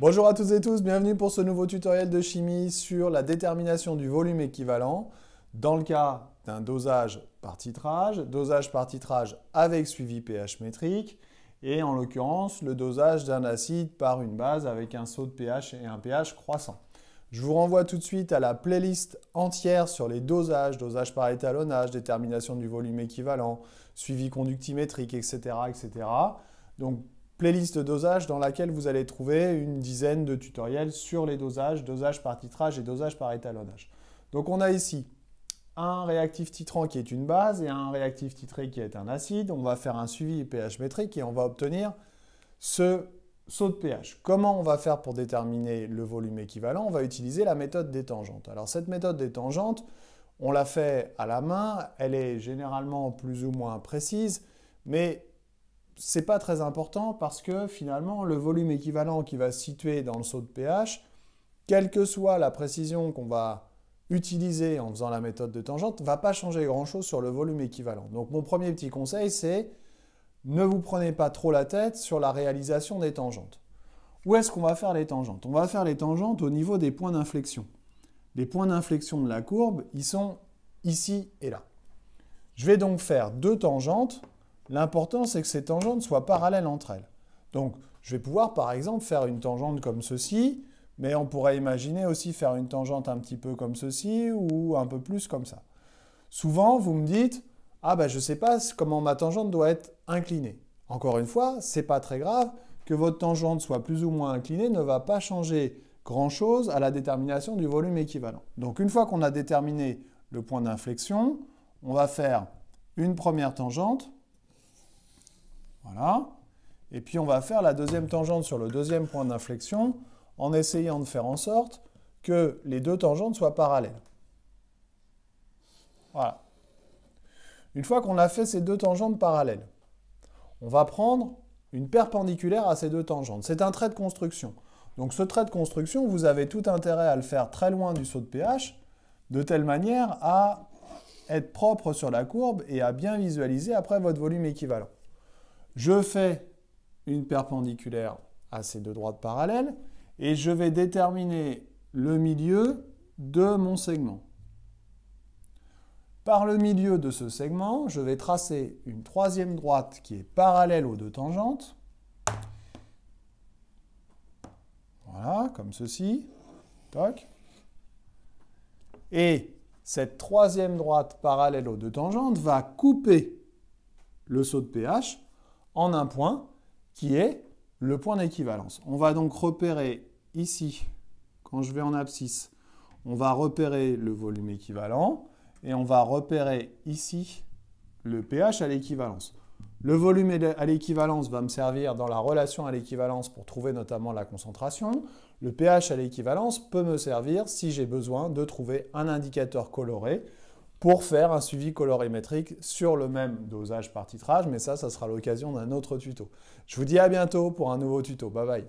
Bonjour à toutes et tous, bienvenue pour ce nouveau tutoriel de chimie sur la détermination du volume équivalent dans le cas d'un dosage par titrage avec suivi pH métrique et en l'occurrence le dosage d'un acide par une base avec un saut de pH et un pH croissant. Je vous renvoie tout de suite à la playlist entière sur les dosages, dosage par étalonnage, détermination du volume équivalent, suivi conductimétrique, etc. etc. Donc, playlist de dosage dans laquelle vous allez trouver une dizaine de tutoriels sur les dosages, dosage par titrage et dosage par étalonnage. Donc on a ici un réactif titrant qui est une base et un réactif titré qui est un acide. On va faire un suivi pH métrique et on va obtenir ce saut de pH. Comment on va faire pour déterminer le volume équivalent? On va utiliser la méthode des tangentes. Alors cette méthode des tangentes, on la fait à la main, elle est généralement plus ou moins précise, mais ce n'est pas très important parce que finalement, le volume équivalent qui va se situer dans le saut de pH, quelle que soit la précision qu'on va utiliser en faisant la méthode de tangente, ne va pas changer grand-chose sur le volume équivalent. Donc mon premier petit conseil, c'est ne vous prenez pas trop la tête sur la réalisation des tangentes. Où est-ce qu'on va faire les tangentes? On va faire les tangentes au niveau des points d'inflexion. Les points d'inflexion de la courbe, ils sont ici et là. Je vais donc faire deux tangentes. L'important, c'est que ces tangentes soient parallèles entre elles. Donc, je vais pouvoir, par exemple, faire une tangente comme ceci, mais on pourrait imaginer aussi faire une tangente un petit peu comme ceci ou un peu plus comme ça. Souvent, vous me dites « Ah, ben, je ne sais pas comment ma tangente doit être inclinée. » Encore une fois, ce n'est pas très grave. Que votre tangente soit plus ou moins inclinée ne va pas changer grand-chose à la détermination du volume équivalent. Donc, une fois qu'on a déterminé le point d'inflexion, on va faire une première tangente. Voilà. Et puis on va faire la deuxième tangente sur le deuxième point d'inflexion en essayant de faire en sorte que les deux tangentes soient parallèles. Voilà. Une fois qu'on a fait ces deux tangentes parallèles, on va prendre une perpendiculaire à ces deux tangentes. C'est un trait de construction. Donc ce trait de construction, vous avez tout intérêt à le faire très loin du saut de pH, de telle manière à être propre sur la courbe et à bien visualiser après votre volume équivalent. Je fais une perpendiculaire à ces deux droites parallèles et je vais déterminer le milieu de mon segment. Par le milieu de ce segment, je vais tracer une troisième droite qui est parallèle aux deux tangentes. Voilà, comme ceci. Toc. Et cette troisième droite parallèle aux deux tangentes va couper le saut de pH en un point qui est le point d'équivalence. On va donc repérer ici, quand je vais en abscisse, on va repérer le volume équivalent et on va repérer ici le pH à l'équivalence. Le volume à l'équivalence va me servir dans la relation à l'équivalence pour trouver notamment la concentration. Le pH à l'équivalence peut me servir si j'ai besoin de trouver un indicateur coloré pour faire un suivi colorimétrique sur le même dosage par titrage, mais ça sera l'occasion d'un autre tuto. Je vous dis à bientôt pour un nouveau tuto. Bye bye.